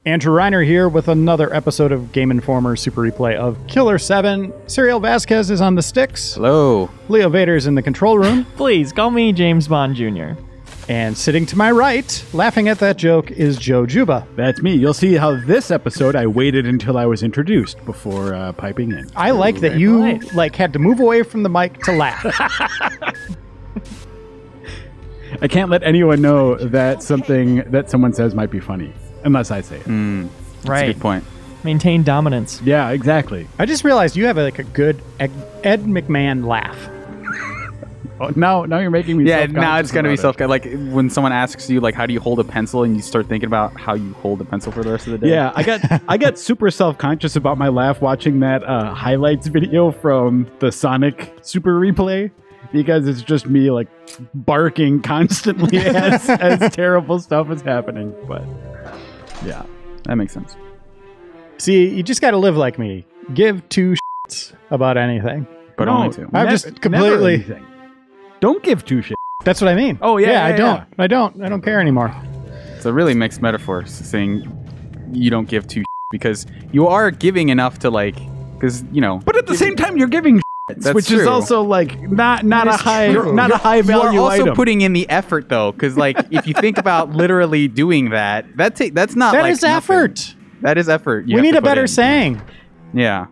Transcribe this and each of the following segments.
Andrew Reiner here with another episode of Game Informer Super Replay of Killer7. Serial Vasquez is on the sticks. Hello. Leo Vader's in the control room. Please, call me James Bond Jr. And sitting to my right, laughing at that joke, is Joe Juba. That's me. You'll see how this episode I waited until I was introduced before piping in. I like that you had to move away from the mic to laugh. I can't let anyone know that something that someone says might be funny. Unless I say it. That's a good point. Maintain dominance. Yeah, exactly. I just realized you have a good Ed McMahon laugh. Oh, now you're making me self-conscious. Now it's going to be about it. like when someone asks you like how do you hold a pencil and you start thinking about how you hold a pencil for the rest of the day. Yeah, I got super self-conscious about my laugh watching that highlights video from the Sonic Super Replay because it's just me like barking constantly as terrible stuff is happening. But yeah, that makes sense. See, you just got to live like me. Give two shits about anything. But only two. I'm just completely... never anything. Don't give two shit. That's what I mean. Oh, yeah, I don't care anymore. It's a really mixed metaphor saying you don't give two because you are giving enough to because But at the same time, you're giving That's which true. is also not a high value item. You are also putting in the effort though, because if you think about literally doing that's not That like is effort. That is effort. We need a better saying. Yeah.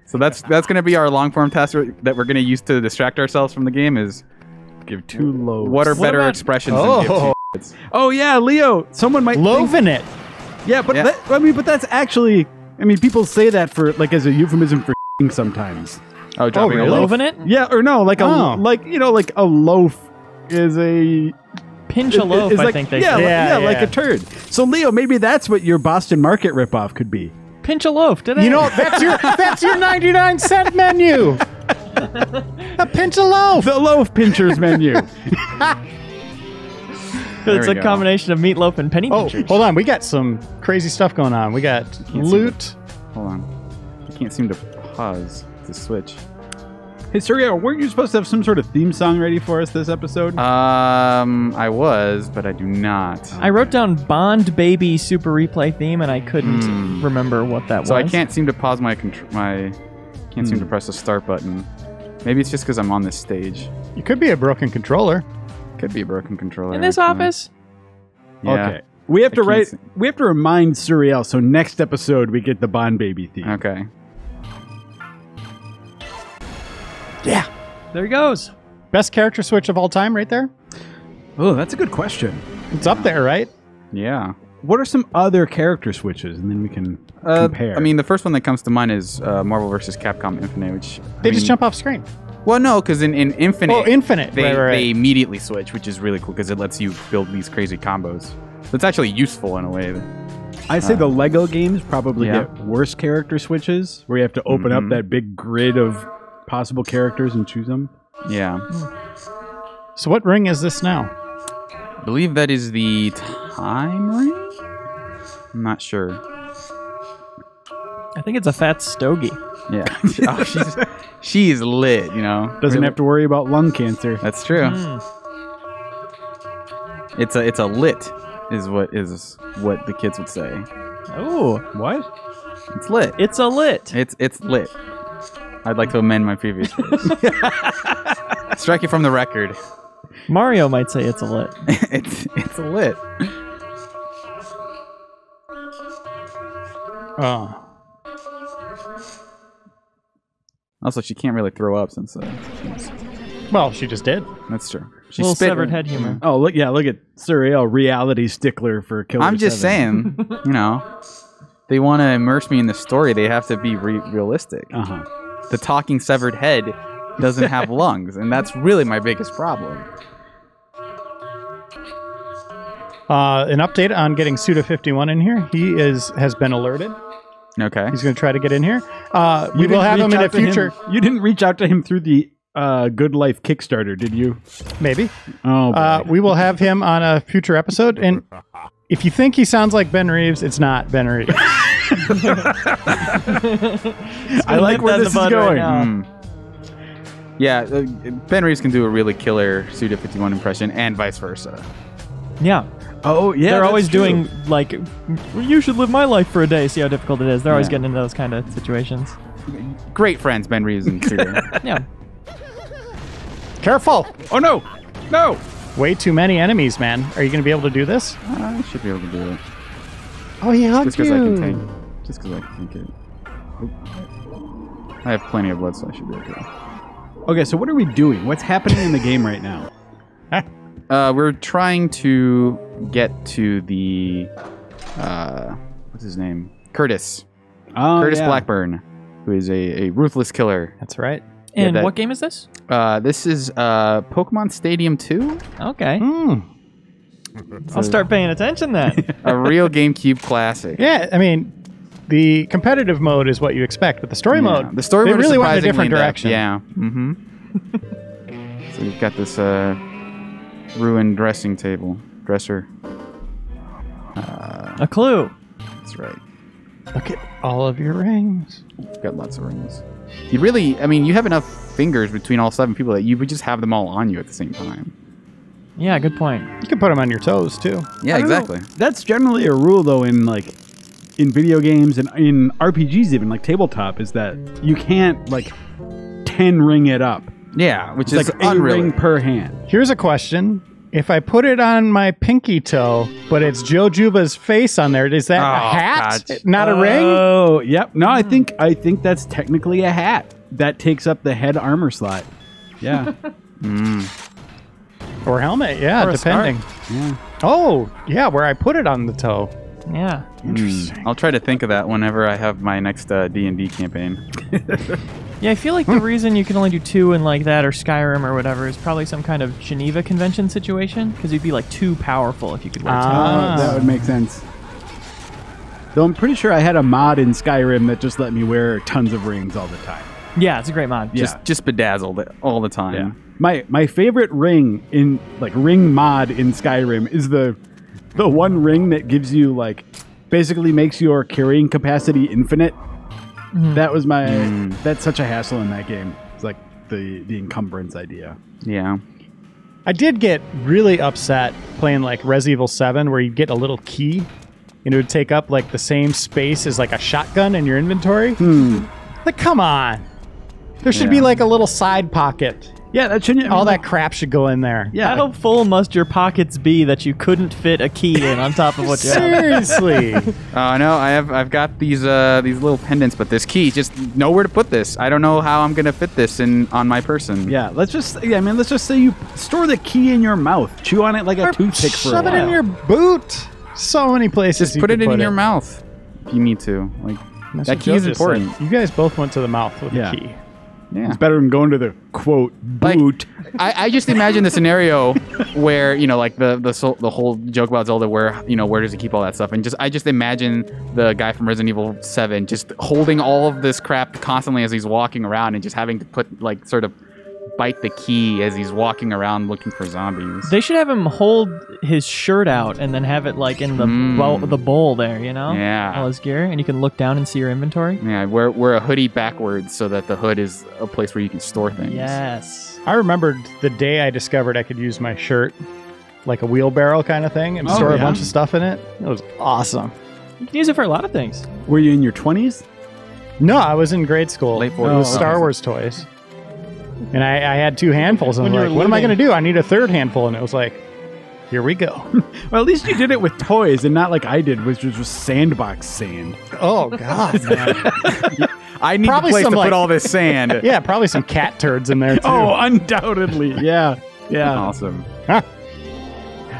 So that's going to be our long form task that we're going to use to distract ourselves from the game is give two loaves. What are better expressions than give two shits? Oh yeah, Leo. Someone might loaving it. Yeah, but but that's actually. People say that for as a euphemism for sometimes. Oh, dropping a loaf in it? Yeah, or no, like a loaf is a pinch a loaf. I think they say. Yeah, like a turd. So Leo, maybe that's what your Boston Market ripoff could be. Pinch a loaf. Did I? That's your 99-cent menu. A pinch a loaf. The loaf pinchers menu. It's a combination of meatloaf and penny pinchers. Hold on, we got some crazy stuff going on. We got loot. Hold on, I can't seem to pause the switch. Hey, Surya, weren't you supposed to have some sort of theme song ready for us this episode? I was, but I do not. I wrote down Bond Baby Super Replay theme, and I couldn't remember what that was. So I can't seem to pause my can't seem to press the start button. Maybe it's just because I'm on this stage. You could be a broken controller. Could be a broken controller. In this office? Yeah. Okay. We have to remind Surreal, so next episode we get the Bond Baby theme. Okay. Yeah. There he goes. Best character switch of all time right there? Oh, that's a good question. It's up there, right? Yeah. What are some other character switches? And then we can compare. The first one that comes to mind is Marvel vs. Capcom Infinite, which... They just jump off screen. Well, no, because in Infinite... Oh, Infinite. They immediately switch, which is really cool because it lets you build these crazy combos. So it's actually useful in a way. I'd say the Lego games probably get worse character switches, where you have to open up that big grid of possible characters and choose them. Yeah. So what ring is this now? I believe that is the time ring? I'm not sure. I think it's a fat stogie. Yeah. She's lit, Doesn't have to worry about lung cancer. That's true. It's a lit is what the kids would say. Oh, what? It's lit. It's a lit. It's lit. I'd like to amend my previous phrase. Strike it from the record. Mario might say it's a lit. it's a lit. Oh. Also, she can't really throw up since Well, she just did. That's true. She little severed head humor. Oh, look at Surreal, reality stickler for Killer7. I'm just saying, they want to immerse me in the story. They have to be realistic. Uh-huh. The talking severed head doesn't have lungs, and that's really my biggest problem. An update on getting Suda51 in here. He has been alerted. Okay. He's going to try to get in here. We will have him in a future. You didn't reach out to him through the Good Life Kickstarter, did you? Maybe. Oh, boy. We will have him on a future episode. And if you think he sounds like Ben Reeves, it's not Ben Reeves. I like where this is going. Right yeah, Ben Reeves can do a really killer Suda51 impression and vice versa. Yeah. Oh, yeah. They're always that's true. doing, like, you should live my life for a day, see how difficult it is. They're always getting into those kind of situations. Great friends, Ben Reeves and Cereal. Yeah. Careful! Oh, no. No. Way too many enemies, man. Are you going to be able to do this? I should be able to do it. Oh, he hugged Just because I can tank. Just because I can tank it. Oop. I have plenty of blood, so I should be okay. Okay, so what are we doing? What's happening in the game right now? We're trying to get to the what's his name? Curtis. Oh, Curtis yeah. Blackburn, who is a ruthless killer. That's right. And that- what game is this? This is Pokemon Stadium 2. Okay. Hmm. I'll start paying attention then. A real GameCube classic. Yeah, I mean, the competitive mode is what you expect, but the story mode, The story they mode really is went in a surprisingly different direction. Yeah. Mm-hmm. So you've got this ruined dresser. A clue. That's right. Look at all of your rings. You've got lots of rings. You really, I mean, you have enough fingers between all 7 people that you would just have them all on you at the same time. Yeah, good point. You can put them on your toes, too. Yeah, I don't know. exactly. That's generally a rule, though, in video games and in RPGs, even like tabletop, is that you can't 10 ring it up. Yeah, which It's is like a unreal. ring per hand. Here's a question. If I put it on my pinky toe, but it's Joe Juba's face on there, is that a hat? God. Not a ring? Oh, yep. No, I think that's technically a hat that takes up the head armor slot. Yeah. Or helmet, yeah, Or a depending. Yeah. Oh, yeah, where I put it on the toe. Yeah. Interesting. I'll try to think of that whenever I have my next D&D campaign. Yeah, I feel like the reason you can only do 2 in like that or Skyrim or whatever is probably some kind of Geneva Convention situation, because you'd be like too powerful if you could wear 2. That would make sense. Though I'm pretty sure I had a mod in Skyrim that just let me wear tons of rings all the time. Yeah, it's a great mod. Yeah. Just bedazzled all the time. Yeah. My favorite ring in ring mod in Skyrim is the one ring that gives you basically makes your carrying capacity infinite. That was that's such a hassle in that game. It's like the encumbrance idea. Yeah. I did get really upset playing Resident Evil 7, where you get a little key, and it would take up the same space as a shotgun in your inventory. Come on. There should be a little side pocket. Yeah, that shouldn't. All that crap should go in there. Yeah. How full must your pockets be that you couldn't fit a key in on top of what you have? Seriously. No, I've got these little pendants, but this key, just nowhere to put this. I don't know how I'm gonna fit this on my person. Yeah, let's just say you store the key in your mouth, chew on it like a toothpick for a Shove it while. in your boot. So many places. Just you put could it in your mouth if you need to. That's That what key Joe is just important. said. You guys both went to the mouth with Yeah. the key. Yeah. It's better than going to the quote boot. I just imagine the scenario where the whole joke about Zelda, where where does he keep all that stuff, and I just imagine the guy from Resident Evil 7 just holding all of this crap constantly as he's walking around, and just having to put sort of bite the key as he's walking around looking for zombies. They should have him hold his shirt out and then have it in the bowl there, Yeah. all his gear, and you can look down and see your inventory. Yeah, wear a hoodie backwards so that the hood is a place where you can store things. Yes. I remembered the day I discovered I could use my shirt like a wheelbarrow kind of thing and store a bunch of stuff in it. It was awesome. You can use it for a lot of things. Were you in your 20s? No, I was in grade school. Late It was 40s. Star Wars toys. And I had 2 handfuls. And I When was you like, were what am I going to living- do? I need a 3rd handful. And it was like, here we go. Well, at least you did it with toys and not like I did, which was just sandbox sand. Oh, God, man. I need Probably a place some, to put all this sand. Yeah, probably some cat turds in there, too. Oh, undoubtedly. Yeah. Yeah. Awesome.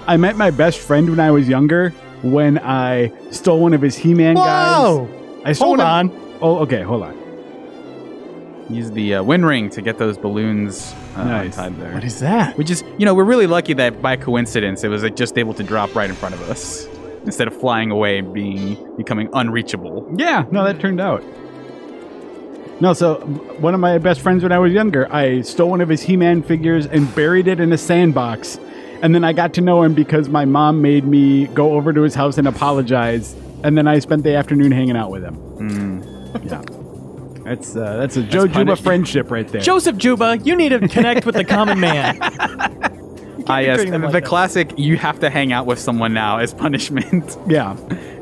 I met my best friend when I was younger when I stole one of his He-Man Whoa! guys. I stole Hold one of- on. Oh, okay. Hold on. Use the wind ring to get those balloons Nice. untied there. What is that? Which is, we're really lucky that by coincidence it was just able to drop right in front of us instead of flying away and becoming unreachable. Yeah. No, that turned out. No, so one of my best friends when I was younger, I stole one of his He-Man figures and buried it in a sandbox. And then I got to know him because my mom made me go over to his house and apologize. And then I spent the afternoon hanging out with him. Yeah. That's a Joe Juba friendship right there. Joseph Juba, you need to connect with the common man. Yes, treating them the like that. classic. You have to hang out with someone now as punishment. Yeah.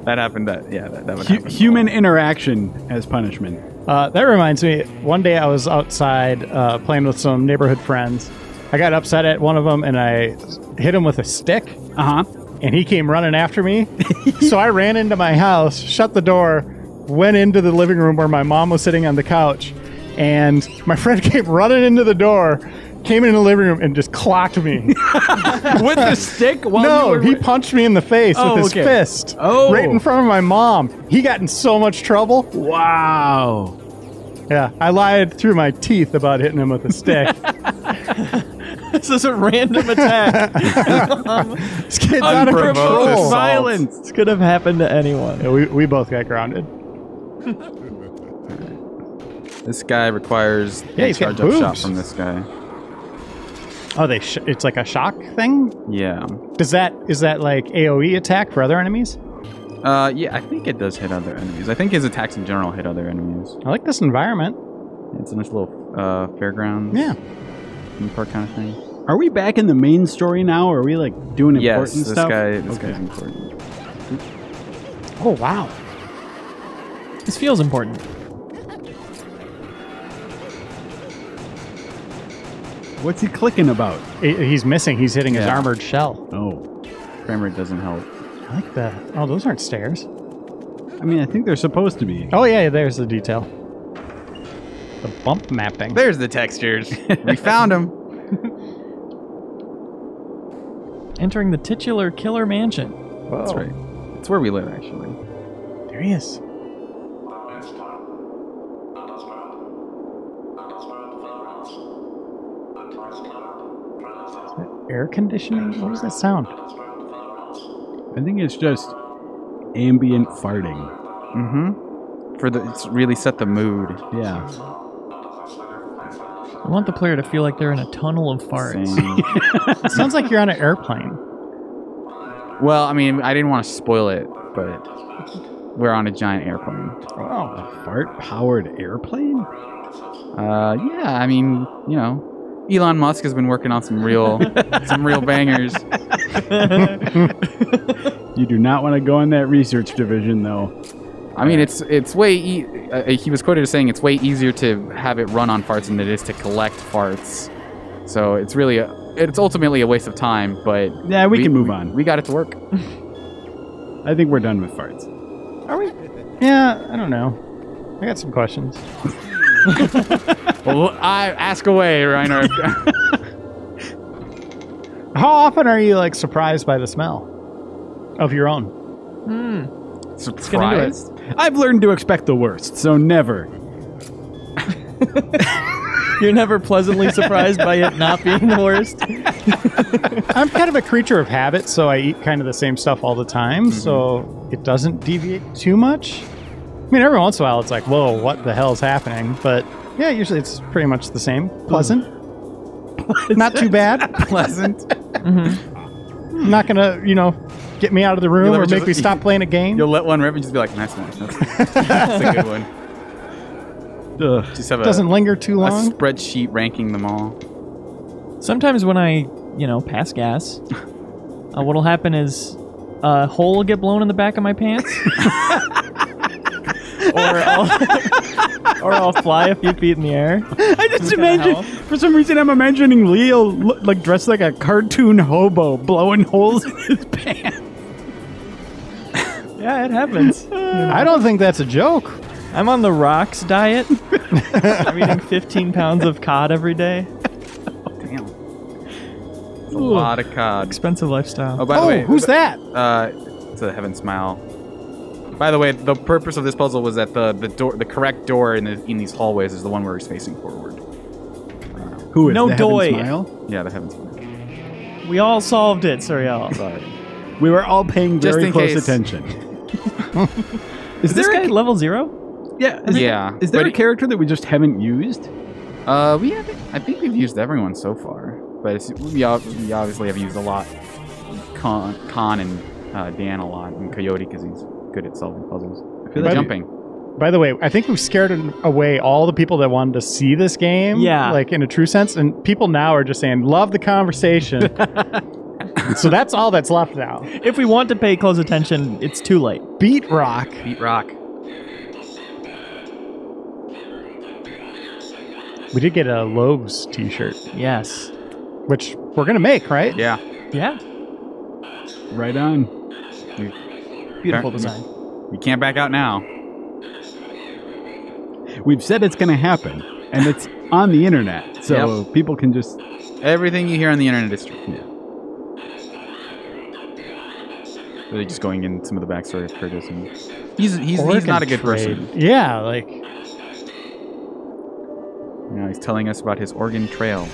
That happened. That would happen. Human interaction as punishment. That reminds me, one day I was outside playing with some neighborhood friends. I got upset at one of them and I hit him with a stick. Uh huh. And he came running after me. So I ran into my house, shut the door, went into the living room where my mom was sitting on the couch. And my friend came running into the door, came into the living room, and just clocked me. With the stick? No, he punched me in the face with his fist. Oh. Right in front of my mom. He got in so much trouble. Wow. Yeah, I lied through my teeth about hitting him with a stick. This is a random attack. This kid's out of control. assault. Violence. This could have happened to anyone. Yeah, we both got grounded. This guy requires Yeah, a he's got charge-up shot boobs. from this guy. Oh, it's like a shock thing? Yeah. Is that like AoE attack for other enemies? Yeah, I think it does hit other enemies. I think his attacks in general hit other enemies. I like this environment. It's a nice little fairground. Yeah. Park kind of thing. Are we back in the main story now? Or are we like doing important Yes, stuff? this guy's important. Oh, wow. This feels important. What's he clicking about? He's missing. He's hitting his Yeah. armored shell. Oh. Frame rate doesn't help. I like that. Oh, those aren't stairs. I mean, I think they're supposed to be. Oh, yeah, there's the detail. The bump mapping. There's the textures. We found him. Entering the titular killer mansion. Whoa. That's right. It's where we live, actually. There he is. Is that air conditioning? What was that sound? I think it's just ambient farting. Mm-hmm. It's really set the mood. Yeah. I want the player to feel like they're in a tunnel of farts. Same. It sounds like you're on an airplane. Well, I mean, I didn't want to spoil it, but we're on a giant airplane. Wow. A fart-powered airplane? Yeah, I mean, you know, Elon Musk has been working on some real bangers. You do not want to go in that research division, though. I mean, it's way. He was quoted as saying it's way easier to have it run on farts than it is to collect farts. So it's really it's ultimately a waste of time. But Yeah, we can move on. We got it to work. I think we're done with farts. Are we? Yeah, I don't know. I got some questions. Well, I ask away, Reiner. How often are you like surprised by the smell of your own? Surprised? I've learned to expect the worst, so never. You're never pleasantly surprised by it not being the worst. I'm kind of a creature of habit, so I eat kind of the same stuff all the time, so it doesn't deviate too much. I mean, every once in a while it's like, whoa, what the hell's happening? But yeah, usually it's pretty much the same. Pleasant. Not too bad. Pleasant. Not gonna, get me out of the room You'll or ever make just- me stop playing a game. You'll let one rip and just be like, nice one. That's a good one. Ugh. Just have Doesn't linger too a long. spreadsheet ranking them all. Sometimes when I, pass gas, what'll happen is a hole will get blown in the back of my pants. or I'll fly a few feet in the air. I just Kinda imagine, help. for some reason, I'm imagining Leo like dressed like a cartoon hobo, blowing holes in his pants. Yeah, it happens. I don't think that's a joke. I'm on the rocks diet. I'm eating 15 pounds of cod every day. Damn. It's a lot of cod. Expensive lifestyle. Oh, by the way, who's that? It's a heaven smile. By the way, the purpose of this puzzle was that the correct door in these hallways is the one where he's facing forward. Who is No the Heaven doy. Smile? Yeah, the heaven smile. We all solved it, Suriel. Sorry. We were all paying Just very in close case. attention. Is this guy level 0? Yeah. Yeah. Is there but a character that we just haven't used? we haven't. I think we've used everyone so far, but we obviously have used a lot. Khan and Dan a lot, and Coyote because he's good at solving puzzles. feel like- Jumping. By the way, I think we've scared away all the people that wanted to see this game. Yeah. Like in a true sense. And people now are just saying, love the conversation. So that's all that's left now. If we want to pay close attention, it's too late. Beat Rock. Beat Rock. We did get a Lowe's t-shirt, Yes. which we're going to make, right? Yeah. Yeah. Right on. Beautiful design. We can't back out now. We've said it's going to happen, and it's on the internet, so people can just... Everything you hear on the internet is true. Yeah. Really just going in some of the backstory of Curtis. And he's Oregon not a good trade. person. Yeah, like... You know, he's telling us about his Oregon Trail.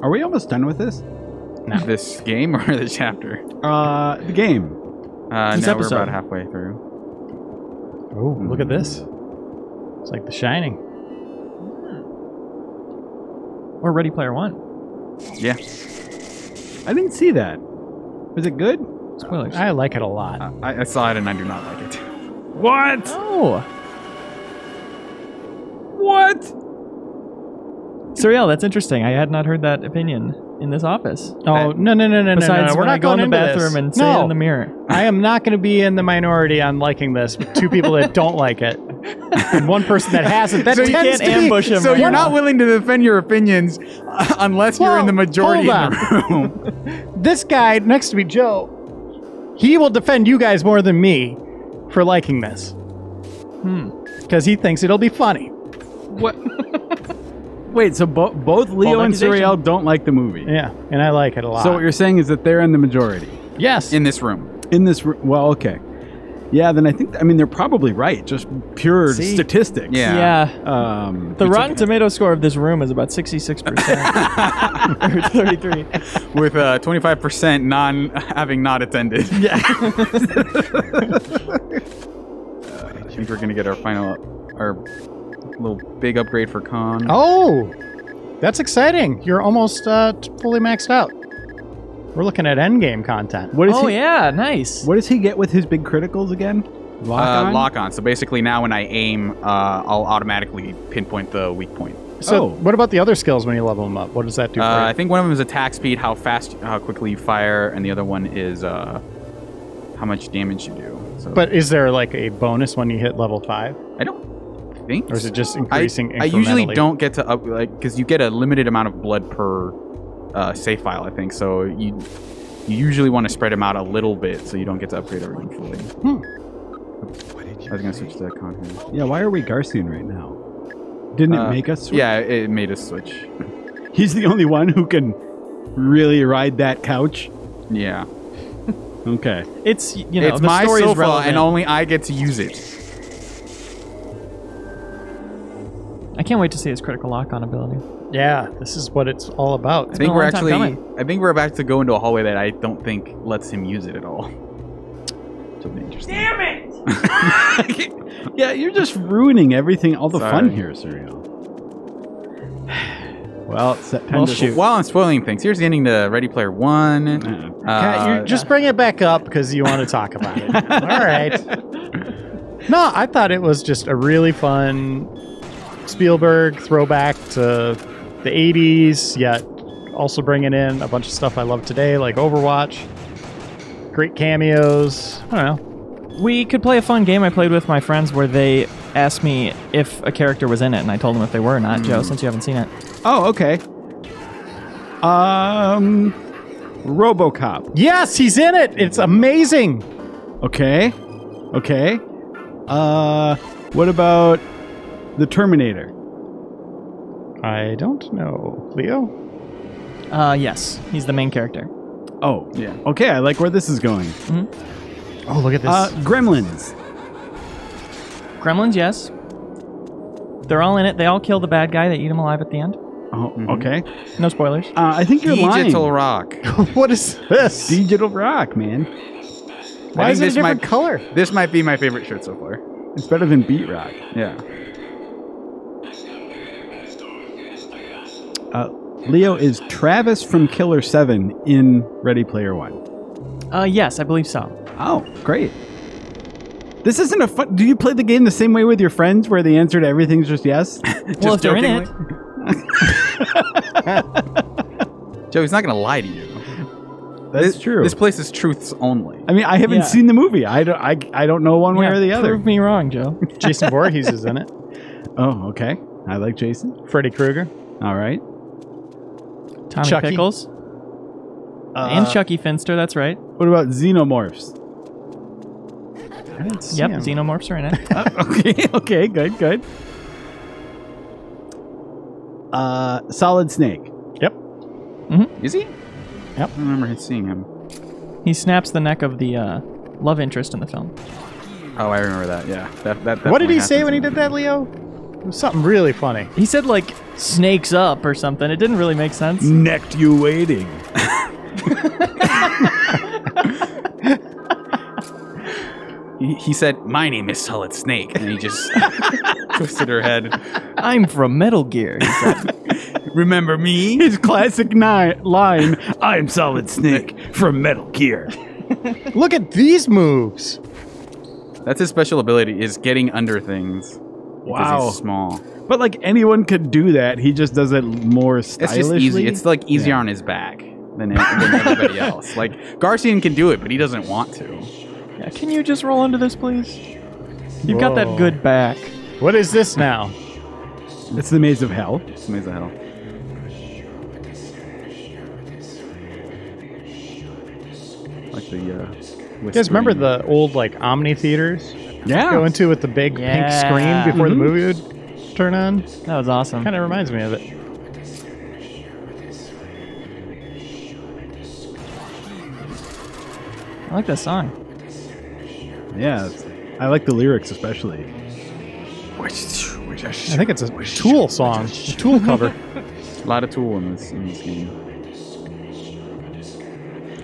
Are we almost done with this? No. This game or the chapter? The game. Now This we're episode. about halfway through. Oh, look at this. It's like The Shining. Or Ready Player One. Yeah. I didn't see that. Was it good? Spoilers. I like it a lot. I saw it and I do not like it. What? Oh. What? Surreal, that's interesting. I had not heard that opinion in this office. Oh, no. Besides, We're when not I go in going the into bathroom this. and say it in the mirror. I am not going to be in the minority on liking this with two people that don't like it. And one person that hasn't. That So you tends can't to be- ambush him So right you're now. not willing to defend your opinions unless you're in the majority hold in the room. This guy next to me, Joe, he will defend you guys more than me for liking this. Because he thinks it'll be funny. What? Wait, so both Leo and accusation. Surreal don't like the movie. Yeah, and I like it a lot. So what you're saying is that they're in the majority. yes. In this room. In this, well, okay. Yeah, then I think, they're probably right. Just pure See? statistics. Yeah. Yeah. The Rotten Tomato score of this room is about 66%. or 33. With 25% having not attended. Yeah. I think we're going to get our little big upgrade for Khan. Oh, that's exciting. You're almost fully maxed out. We're looking at endgame content. What is Oh, he? yeah. Nice. What does he get with his big criticals again? Lock on. Lock on. So basically now when I aim, I'll automatically pinpoint the weak point. So what about the other skills when you level them up? What does that do for I you? think one of them is attack speed, how quickly you fire, and the other one is how much damage you do. So But is there like a bonus when you hit level 5? I don't think. Or is it just increasing I usually incrementally? don't get to because you get a limited amount of blood per save file. I think so. You usually want to spread them out a little bit so you don't get to upgrade everything fully. I was gonna switch to Khan here. Yeah, why are we Garcian right now? Didn't it make us switch? Yeah, it made us switch. He's the only one who can really ride that couch. Yeah. Okay. It's, the it's my story is sofa, relevant. and only I get to use it. I can't wait to see his critical lock-on ability. Yeah, this is what it's all about. I been think a we're long time actually. coming. I think we're about to go into a hallway that I don't think lets him use it at all. Which will be interesting. Damn it! Yeah, you're just ruining everything, all the fun Sorry. here, Surreal. Well, it's that time Well, to shoot. While I'm spoiling things, here's the ending to Ready Player One. Kat, you just bring it back up because you want to talk about it. All right. No, I thought it was just a really fun Spielberg throwback to the 80s, yet also bringing in a bunch of stuff I love today, like Overwatch. Great cameos. I don't know. We could play a fun game I played with my friends where they asked me if a character was in it, and I told them if they were or not, Joe, since you haven't seen it. Oh, okay. RoboCop. Yes, he's in it. It's amazing. Okay. Okay. What about the Terminator? I don't know. Leo? Yes, he's the main character. Oh, Yeah. okay. I like where this is going. Oh, look at this. Gremlins. Gremlins, yes. They're all in it. They all kill the bad guy. They eat him alive at the end. Oh, okay. No spoilers. I think you're lying. Digital Rock. What is this? Digital Rock, man. Why I is think it a this different might- color? This might be my favorite shirt so far. It's better than Beat Rock. Yeah. Leo, is Travis from Killer7 in Ready Player One? Yes, I believe so. Oh, great. This isn't a fun. Do you play the game the same way with your friends, where the answer to everything's just yes? Well, if they're in it. Joe, he's not gonna lie to you. That's true. This place is truths only. I mean, I haven't seen the movie. I don't know one way or the other. Prove me wrong, Joe. Jason Voorhees is in it. Oh, okay. I like Jason. Freddy Krueger. All right. Tommy Chucky. Pickles. And Chucky Finster, that's right. What about Xenomorphs? I didn't see Yep, him. Xenomorphs are in it. Okay, good. Solid Snake. Yep. Is he? Yep. I don't remember seeing him. He snaps the neck of the love interest in the film. Oh, I remember that. Yeah. That What did definitely he say happens when he in did the that, Leo? It was something really funny. He said, like, snakes up or something. It didn't really make sense. Necked you waiting. He said, "My name is Solid Snake," and he just twisted her head. I'm from Metal Gear. He said. Remember me? His classic line, I'm Solid Snake from Metal Gear. Look at these moves. That's his special ability, is getting under things. Wow. Because he's small. But like anyone could do that. He just does it more It's stylishly. just easy. It's like easier on his back than everybody else. Like, Garcian can do it, but he doesn't want to. Yeah, can you just roll under this, please? You've got that good back. What is this now? It's the Maze of Hell. It's amazing hell. Like the You guys remember the old like Omni theaters? Yeah. Go into with the big pink screen before the movie would turn on? That was awesome. Kind of reminds me of it. I like that song. Yeah. I like the lyrics especially. I think it's a Tool song, a Tool cover. A lot of Tool in this game.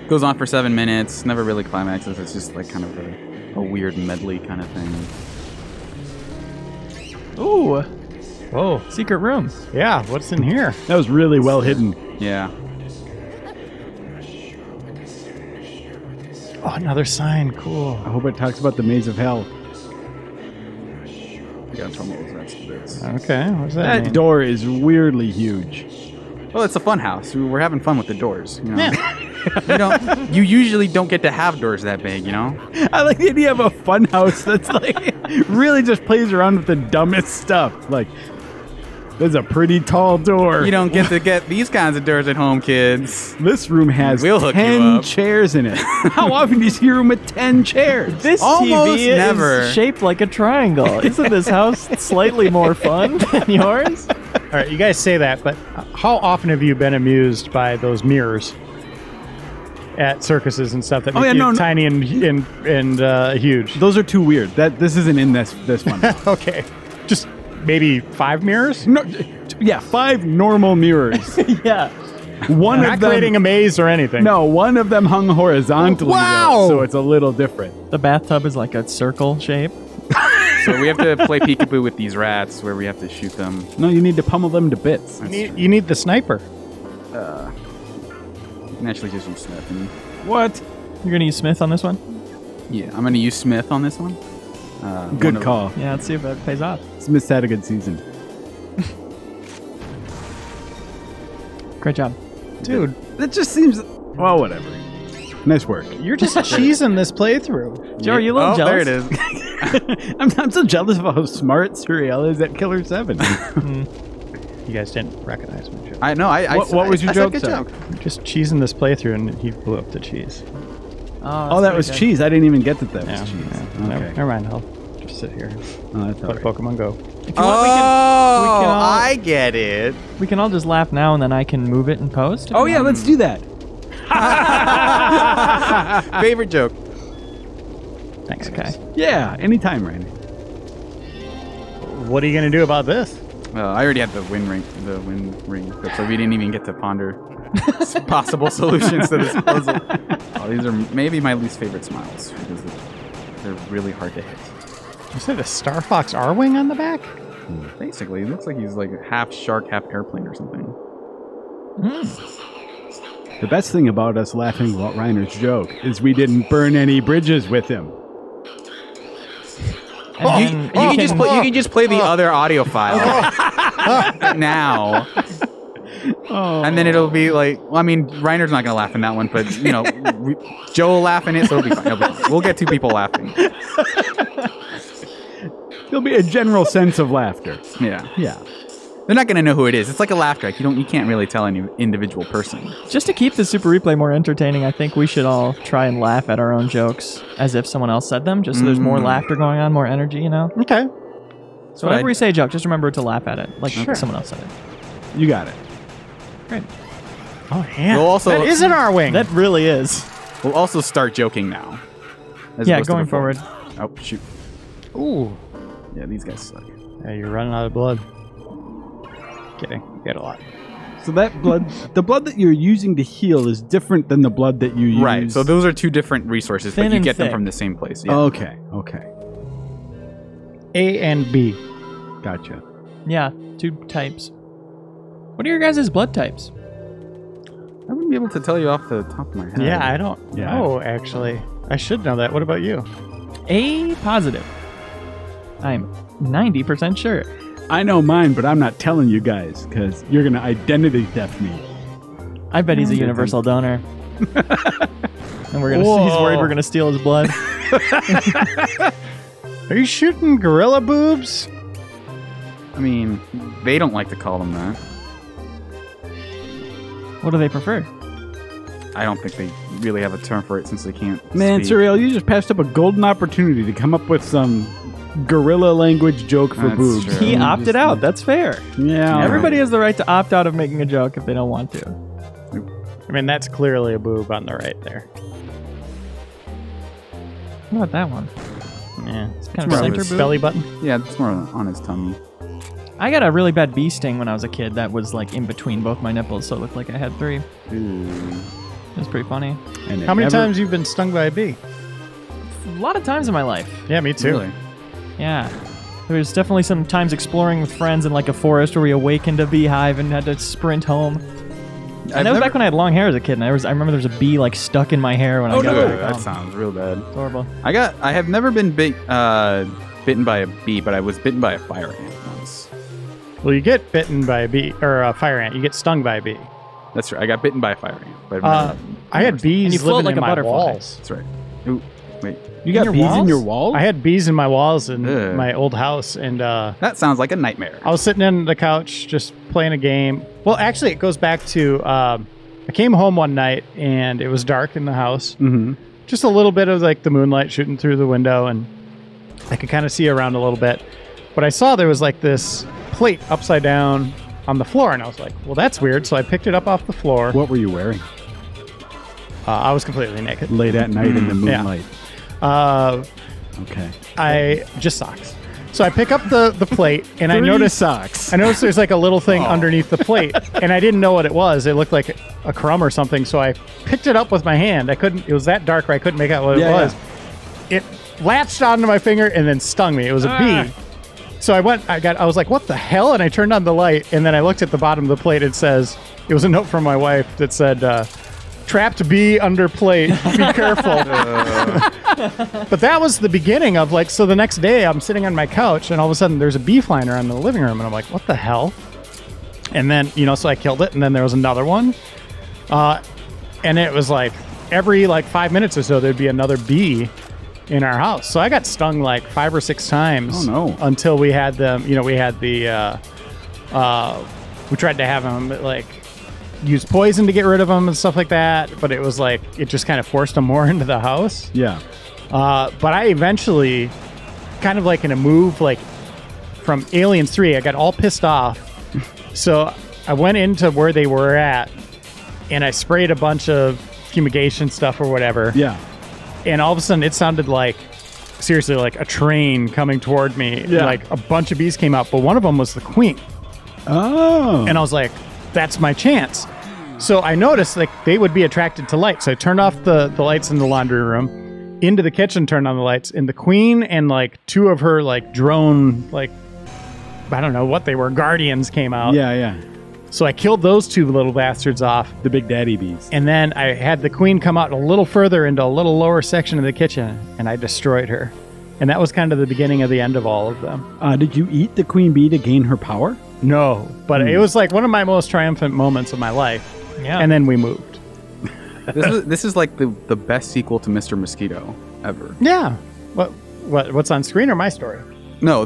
Goes on for 7 minutes. Never really climaxes. It's just like kind of a weird medley kind of thing. Ooh, Whoa. secret room. Yeah, what's in here? That was really well hidden. Yeah. Oh, another sign. Cool. I hope it talks about the Maze of Hell. I gotta tell those rest of this. Okay, what's that That mean? door is weirdly huge. Well, it's a fun house. We're having fun with the doors. You know? You usually don't get to have doors that big, you know? I like the idea of a fun house that's like really just plays around with the dumbest stuff. Like, there's a pretty tall door. You don't get to get these kinds of doors at home, kids. This room has We'll hook you 10 up. chairs in it. How often do you see a room with 10 chairs? This Almost TV never. is shaped like a triangle. Isn't this house slightly more fun than yours? All right, you guys say that, but how often have you been amused by those mirrors at circuses and stuff that make you tiny and huge? Those are too weird. This isn't in this one. Okay, just maybe 5 mirrors? No, yeah, 5 normal mirrors. Yeah. One Not of them, creating a maze or anything. no, one of them hung horizontally. Wow! though, so it's a little different. The bathtub is like a circle shape. So we have to play peekaboo with these rats where we have to shoot them. No, you need to pummel them to bits. You need the sniper. You can actually just use Smith. And, What? You're going to use Smith on this one? yeah, I'm going to use Smith on this one. Good call. Yeah, let's see if that pays off. Smith's had a good season. Great job. Dude, That just seems... Well, whatever. Nice work. you're just cheesing this playthrough. Joe, are you a little There jealous? it is. I'm so jealous of how smart Suriel is at Killer7. You guys didn't recognize my joke. I know. What was your I said joke, good sir? joke. You're just cheesing this playthrough, and he blew up the cheese. Oh, that was cheese. I didn't even get that was Yeah, cheese. yeah. Okay. Never mind. I'll just sit here. Oh, that's all Play right. Pokemon Go. If you want, we can all- I get it. we can all just laugh now, and then I can move it and post. if Oh, you yeah, want. let's do that. Favorite joke. Thanks, Okay. guys. Yeah, anytime, Randy. What are you going to do about this? I already had the win ring, so we didn't even get to ponder possible solutions to this puzzle. Oh, these are maybe my least favorite smiles because they're really hard to hit. You said a Star Fox R-Wing on the back? Basically, it looks like he's like half shark, half airplane or something. The best thing about us laughing about Reiner's joke is we didn't burn any bridges with him. And You can just play the other audio file now. And then it'll be like, well, I mean, Reiner's not gonna laugh in that one, but Joe will laugh in it, so it'll be fine. We'll get 2 people laughing. There'll be a general sense of laughter. Yeah. Yeah. They're not gonna know who it is. It's like a laugh track. You can't really tell any individual person. Just to keep the Super Replay more entertaining, I think we should all try and laugh at our own jokes as if someone else said them, just so there's more laughter going on, more energy, you know? Okay. So whenever we say a joke, just remember to laugh at it, like someone else said it. You got it. Great. Oh, yeah. We'll also- that is in our wing. That really is. We'll also start joking now. as Yeah, opposed to going before. forward. Oh, shoot. Ooh. Yeah, these guys suck. Yeah, you're running out of blood. Kidding. You get a lot. So that blood, the blood that you're using to heal is different than the blood that you use. Right, so those are 2 different resources, Thin but you and get them thick. from the same place. Yeah. Okay. Okay. A and B. Gotcha. Yeah, 2 types. What are your guys' blood types? I wouldn't be able to tell you off the top of my head. Yeah, I don't Yeah. know, actually. I should know that. What about you? A positive. I'm 90% sure. I know mine, but I'm not telling you guys because you're gonna identity theft me. I bet he's a universal donor. And he's worried we're gonna steal his blood. Are you shooting gorilla boobs? I mean, they don't like to call them that. What do they prefer? I don't think they really have a term for it since they can't Man, speak. Surreal, you just passed up a golden opportunity to come up with some gorilla language joke for That's boobs. true. He opted out. That's fair. Yeah. all Everybody right. has the right to opt out of making a joke if they don't want to. I mean, that's clearly a boob on the right there. What about that one? Yeah. It's kind more of of center his boob. Belly button? Yeah, it's more on his tummy. I got a really bad bee sting when I was a kid that was like in between both my nipples, so it looked like I had 3. It Ooh. was pretty funny. And it How many never- times you've been stung by a bee? A lot of times in my life. Yeah, me too. Really? Yeah. There was definitely some times exploring with friends in like a forest where we awakened a beehive and had to sprint home. And that was back when I had long hair as a kid, and I remember there was a bee like stuck in my hair when I got Ooh, back that home. sounds real bad. It's horrible. I have never been bitten by a bee, but I was bitten by a fire ant once. Well, you get bitten by a bee, or a fire ant. You get stung by a bee. That's right. I got bitten by a fire ant. But I've never- I had bees And you float living like in a my butterfly. walls. That's right. Ooh, wait. You got your bees in walls? your walls? I had bees in my walls in Ugh. my old house, and That sounds like a nightmare. I was sitting on the couch just playing a game. Well, actually, it goes back to I came home one night and it was dark in the house. Mm-hmm. Just a little bit of like the moonlight shooting through the window, and I could kind of see around a little bit. But I saw there was like this plate upside down on the floor, and I was like, well, that's weird. So I picked it up off the floor. What were you wearing? I was completely naked. Late at night in the Yeah. moonlight. Okay. I just socks. So I pick up the plate, and I 3 notice socks. I noticed there's like a little thing underneath the plate, and I didn't know what it was. It looked like a crumb or something, so I picked it up with my hand. It was that dark where I couldn't make out what it was. It latched onto my finger and then stung me. It was a bee. So I was like, what the hell? And I turned on the light, and then I looked at the bottom of the plate. It was a note from my wife that said, trapped bee under plate, be careful. But that was the beginning of like, so the next day I'm sitting on my couch and all of a sudden there's a bee flying around in the living room and I'm like, what the hell? And then, so I killed it, and then there was another one. And it was like every like 5 minutes or so there'd be another bee in our house. So I got stung like 5 or 6 times. Oh, no. Until we had them, we had the we tried to have them like use poison to get rid of them and stuff like that, but it was like it just kind of forced them more into the house. Yeah. But I eventually, kind of like in a move like from Aliens 3, I got all pissed off. So I went into where they were at and I sprayed a bunch of fumigation stuff or whatever. Yeah. And all of a sudden it sounded like, seriously, like a train coming toward me. Yeah. Like a bunch of bees came out, but one of them was the queen. Oh. And I was like, that's my chance. So I noticed like they would be attracted to light. So I turned off the lights in the laundry room, into the kitchen, turned on the lights, and the queen and like 2 of her like drone, like, I don't know what they were, guardians came out. Yeah, yeah. So I killed those 2 little bastards off. The big daddy bees. And then I had the queen come out a little further into a little lower section of the kitchen, and I destroyed her. And that was kind of the beginning of the end of all of them. Did you eat the queen bee to gain her power? No, but it was like one of my most triumphant moments of my life. Yeah. And then we moved. This is like the best sequel to Mr. Mosquito ever. Yeah. What's on screen or my story? No,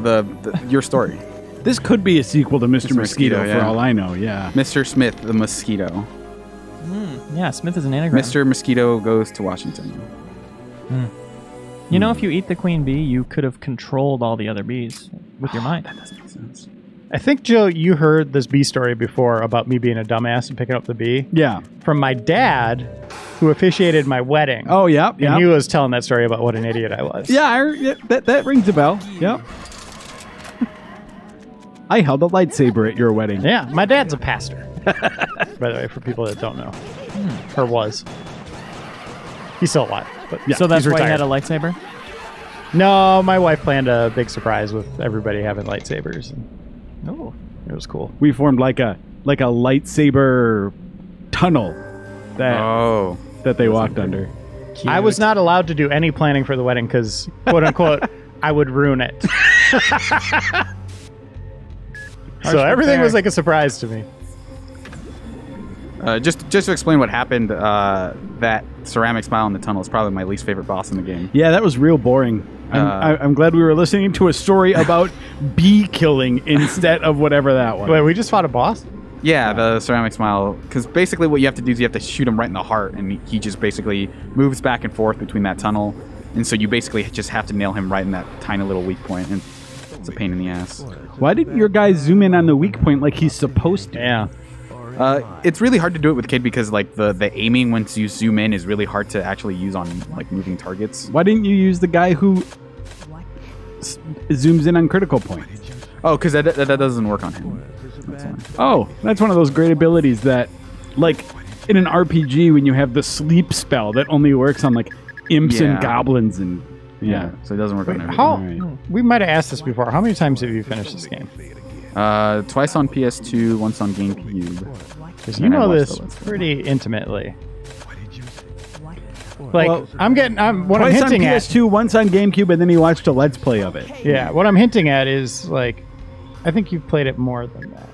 your story. This could be a sequel to Mr. Mosquito, Mosquito, for all I know, yeah. Mr. Smith, the mosquito. Yeah, Smith is an anagram. Mr. Mosquito goes to Washington. You know, if you eat the queen bee, you could have controlled all the other bees with your mind. That doesn't make sense. I think, Joe, you heard this bee story before about me being a dumbass and picking up the bee. Yeah. From my dad, who officiated my wedding. Oh, yeah. And he was telling that story about what an idiot I was. Yeah, that rings a bell. Yep. I held a lightsaber at your wedding. Yeah, my dad's a pastor. By the way, for people that don't know. Or was. He's still alive. But yeah, So that's he's why you retired. had a lightsaber? No, my wife planned a big surprise with everybody having lightsabers. And Oh. it was cool. We formed like a lightsaber tunnel that they walked under. I was not allowed to do any planning for the wedding because, quote unquote, I would ruin it. So everything was like a surprise to me. Just to explain what happened, that ceramic smile in the tunnel is probably my least favorite boss in the game. Yeah, that was real boring. I'm glad we were listening to a story about bee killing instead of whatever that was. Wait, we just fought a boss? Yeah, the ceramic smile. Because basically what you have to do is you have to shoot him right in the heart, and he just basically moves back and forth between that tunnel. And so you basically just have to nail him right in that tiny little weak point, and it's a pain in the ass. Why didn't your guy zoom in on the weak point like he's supposed to? Yeah. It's really hard to do it with Kid because like the aiming once you zoom in is really hard to actually use on like moving targets. Why didn't you use the guy who zooms in on critical point? Oh, because that doesn't work on him. That's why. Oh, that's one of those great abilities that, like, in an RPG when you have the sleep spell that only works on like imps and Yeah. goblins and Yeah, so it doesn't work on everything. How? Right. We might have asked this before. How many times have you finished this game? Twice on PS2, once on GameCube. Because you And I know watched this the Let's Play. pretty intimately. Like, Well, what I'm Twice hinting on at. PS2, once on GameCube, and then he watched a Let's Play of it. Yeah, what I'm hinting at is, like, I think you've played it more than that.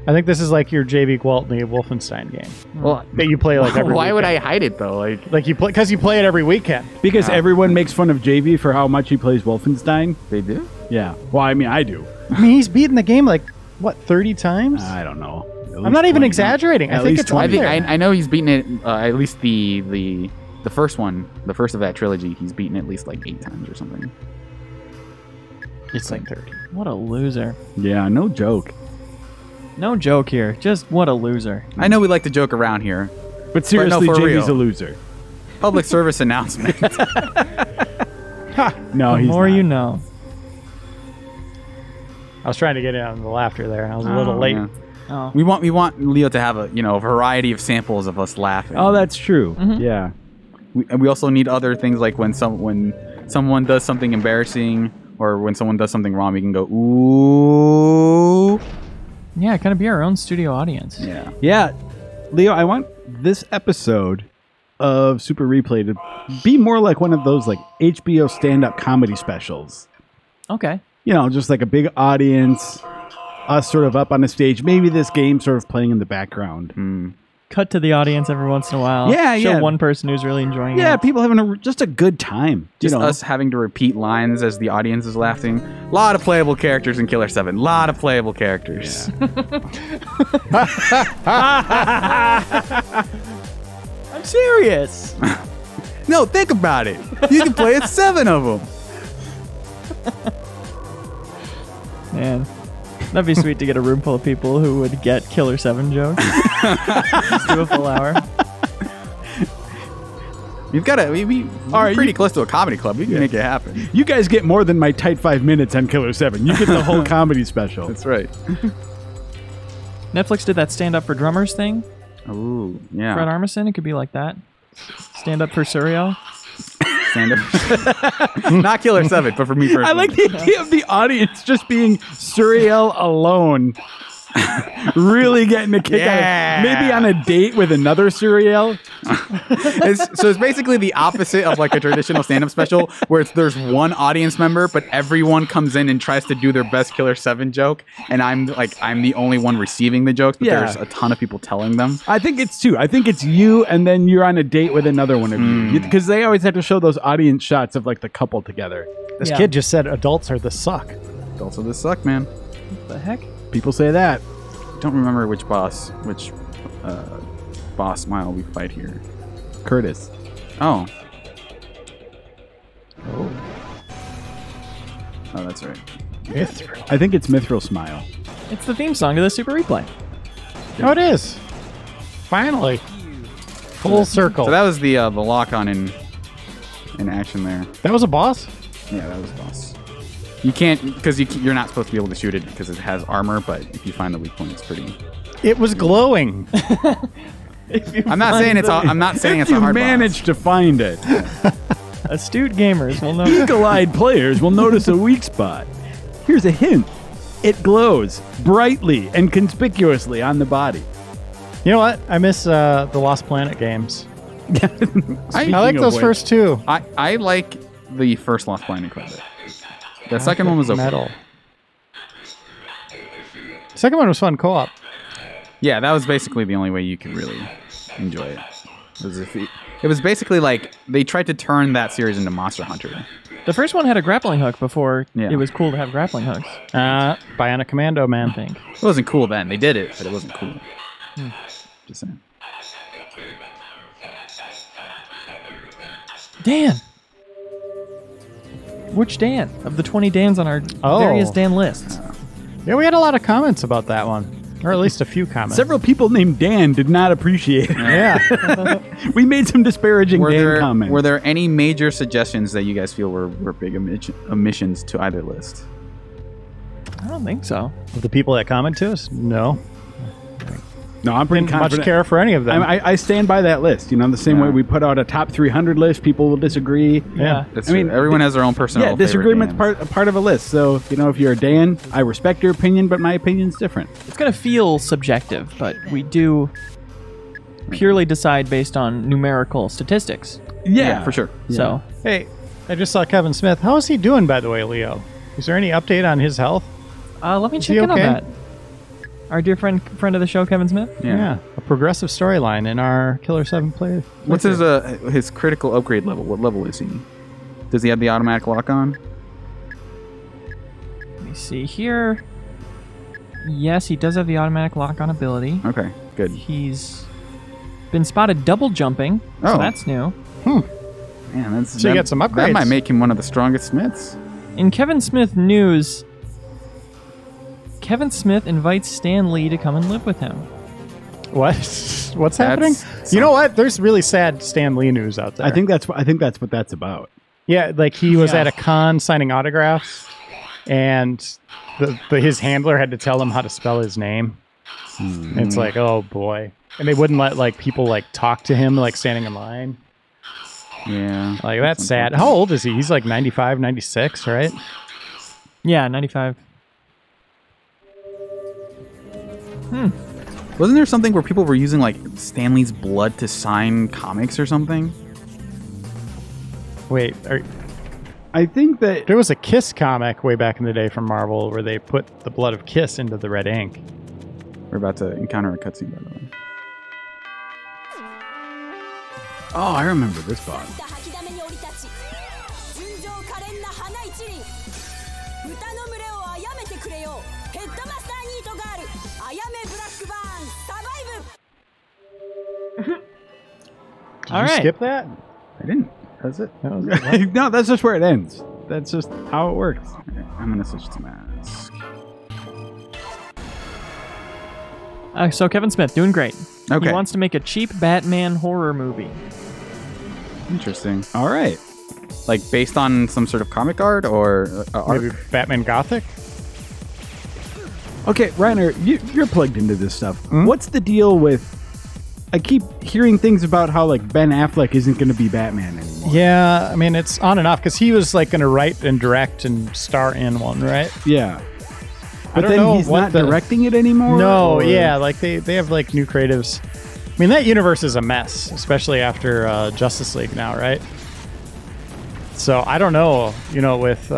I think this is like your JV Gwaltney Wolfenstein game Well, that you play like every why would I weekend. hide it though? Like you play because you play it every weekend. Because everyone makes fun of JV for how much he plays Wolfenstein. They do? Yeah. Well, I mean, I do. I mean, he's beaten the game like what 30 times. I don't know. I'm not even exaggerating. I At think least it's up 20. there. I know he's beaten it. At least the first one, the first of that trilogy, he's beaten at least like 8 times or something. It's like 30. What a loser. Yeah, no joke. No joke here. Just what a loser. I know we like to joke around here. But seriously, for JV's a real. loser. Public service announcement. No, The he's more not. you know. I was trying to get in on the laughter there, and I was a little late. Yeah. Oh. We want Leo to have a variety of samples of us laughing. Oh, that's true. Mm-hmm. Yeah. And we also need other things like when someone does something embarrassing or when someone does something wrong, we can go ooh. Yeah, kind of be our own studio audience. Yeah. Yeah. Leo, I want this episode of Super Replay to be more like one of those like HBO stand-up comedy specials. Okay. You know, just like a big audience, us sort of up on the stage, maybe this game sort of playing in the background. Cut to the audience every once in a while. Yeah, Show yeah. one person who's really enjoying Yeah, it. people having just a good time. Just you know, us having to repeat lines as the audience is laughing. A lot of playable characters in Killer7. A lot of playable characters. I'm serious. No, think about it. You can play as 7 of them. Man, that'd be sweet to get a room full of people who would get Killer7 jokes. Just do a full hour. You've got to. We're All right, pretty close to a comedy club. We can make it happen. you guys get more than my tight 5 minutes on Killer7. You get the whole comedy special. That's right. Netflix did that stand up for drummers thing. Ooh, yeah. Fred Armisen, it could be like that. Stand up for Surreal. Stand up. Not Killer7, but for me personally. I like the idea of the audience just being Suriel alone Really getting a kick out of maybe on a date with another Suriel. So it's basically the opposite of like a traditional stand-up special where there's one audience member, but everyone comes in and tries to do their best Killer7 joke, and I'm the only one receiving the jokes, but there's a ton of people telling them. I think it's two. I think it's you, and then you're on a date with another one of you, because they always have to show those audience shots of like the couple together. This kid just said adults are the suck. Adults of this suck, man. What the heck? People say that. Don't remember which boss smile we fight here. Curtis. Oh, that's right. Mithril. I think it's Mithril Smile. It's the theme song to the Super Replay. Oh, it is. Finally. Full circle. So that was the lock-on in action there. That was a boss? Yeah, that was boss. You can't, because you're not supposed to be able to shoot it because it has armor, but if you find the weak point, it's pretty... It was glowing. I'm not saying it's a You hard managed to find it. Astute gamers will know. Eagle-eyed players will notice a weak spot. Here's a hint. It glows brightly and conspicuously on the body. You know what? I miss the Lost Planet games. I Speaking like of those which, first two. I like the first Lost Planet quite a bit. The second one was okay. Metal. Second one was fun co-op. Yeah, that was basically the only way you could really enjoy it. It was basically like they tried to turn that series into Monster Hunter. The first one had a grappling hook before Yeah. it was cool to have grappling hooks. Bionic Commando, man. I think. It wasn't cool then. They did it, but it wasn't cool. Just saying. Dan. Which Dan? Of the 20 Dans on our various Dan lists. Yeah, we had a lot of comments about that one. Or at least a few comments. Several people named Dan did not appreciate it. Yeah. We made some disparaging Dan comments. Were there any major suggestions that you guys feel were big omissions to either list? I don't think so. Of the people that comment to us? No. No, I'm pretty Didn't confident. much care for any of them. I stand by that list. You know, the same way we put out a top 300 list, people will disagree. Yeah. I mean, everyone has their own personal. Yeah, disagreement's part of a list. So, you know, if you're a Dan, I respect your opinion, but my opinion's different. It's going to feel subjective, but we do purely decide based on numerical statistics. Yeah, for sure. So, Hey, I just saw Kevin Smith. How is he doing, by the way, Leo? Is there any update on his health? let me Is check he in on okay? that. Our dear friend of the show, Kevin Smith. Yeah. A progressive storyline in our Killer7 play. What's his critical upgrade level? What level is he? Does he have the automatic lock on? Let me see here. Yes, he does have the automatic lock-on ability. Okay, good. He's been spotted double jumping, so Oh. that's new. Man, So you got some upgrades. That might make him one of the strongest Smiths. In Kevin Smith news, Kevin Smith invites Stan Lee to come and live with him. What? What's happening? You know what? There's really sad Stan Lee news out there. I think that's what that's about. Yeah, like he was Yeah. at a con signing autographs, and his handler had to tell him how to spell his name. And it's like, oh boy. And they wouldn't let like people like talk to him like standing in line. Yeah. Like that's sad. How old is he? He's like 95, 96, right? Yeah, 95. Wasn't there something where people were using like Stanley's blood to sign comics or something? Wait, I think that there was a Kiss comic way back in the day from Marvel where they put the blood of Kiss into the red ink. We're about to encounter a cutscene, by the way. oh, I remember this boss. 吐きだめに降り立ち純情可憐な花一輪豚の群れを殺めてくれよヘッドマスターニートガールあやめブラックバーンサバイブ Did All you right. skip that? I didn't. That's it. That was- No, that's just where it ends. That's just how it works. Okay, I'm gonna switch to mask. So Kevin Smith, doing great. Okay. He wants to make a cheap Batman horror movie. Interesting. All right. Like based on some sort of comic art or art? Maybe Batman Gothic? Okay, Reiner, you're plugged into this stuff. What's the deal with... I keep hearing things about how, like, Ben Affleck isn't going to be Batman anymore. Yeah, I mean, it's on and off because he was like going to write and direct and star in one, right? Yeah. But don't then know he's what not the- directing it anymore? No, or- yeah, like they have like new creatives. I mean, that universe is a mess, especially after Justice League now, right? So I don't know, with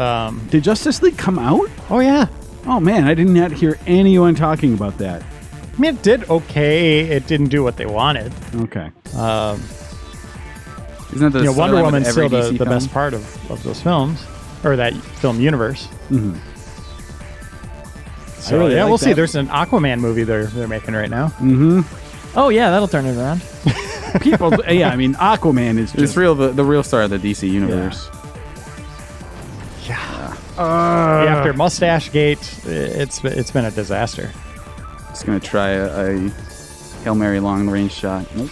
Did Justice League come out? oh yeah, Oh man, I did not hear anyone talking about that. I mean, it did okay. It didn't do what they wanted. Okay. Isn't that the Wonder storyline with Woman's every still DC the film? best part of those films, or that film universe. Mm-hmm. So really yeah, like we'll see. that. There's an Aquaman movie they're making right now. Oh yeah, that'll turn it around. People, yeah, I mean, Aquaman is It's just real, the real star of the DC universe. After Mustache Gate, it's been a disaster. Just gonna try a Hail Mary long range shot. Nope,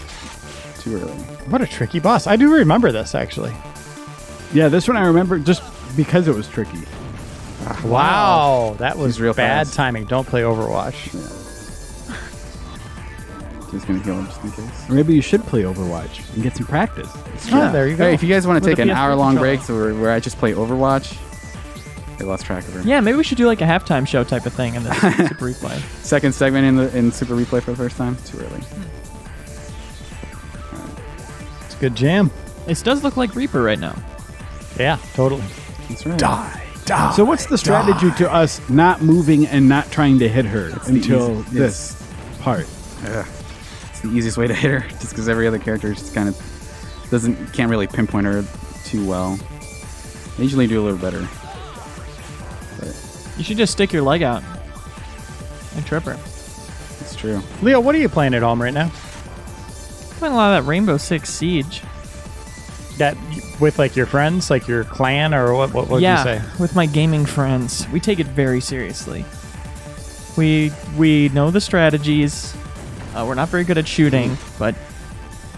too early. What a tricky boss. I do remember this actually. Yeah, this one I remember just because it was tricky. Wow, that was He's real bad fast. timing. Don't play Overwatch. Just gonna heal him just in case. Or maybe you should play Overwatch and get some practice. There you go. Hey, if you guys want to With take the an PS3 hour-long controller. break where I just play Overwatch, I lost track of her. Yeah, maybe we should do like a halftime show type of thing in this Super Replay. Second segment in Super Replay for the first time. Too early. It's a good jam. It does look like Reaper right now. Yeah, totally. That's right. Die. So what's the strategy to us not moving and not trying to hit her the until easy- this part? It's the easiest way to hit her, just because every other character just kind of can't really pinpoint her too well. They usually do a little better. You should just stick your leg out and trip her. It's true. Leo, what are you playing at home right now? Playing a lot of that Rainbow Six Siege. That with like your friends, like your clan, or what would you say? With my gaming friends, we take it very seriously. We know the strategies. We're not very good at shooting, but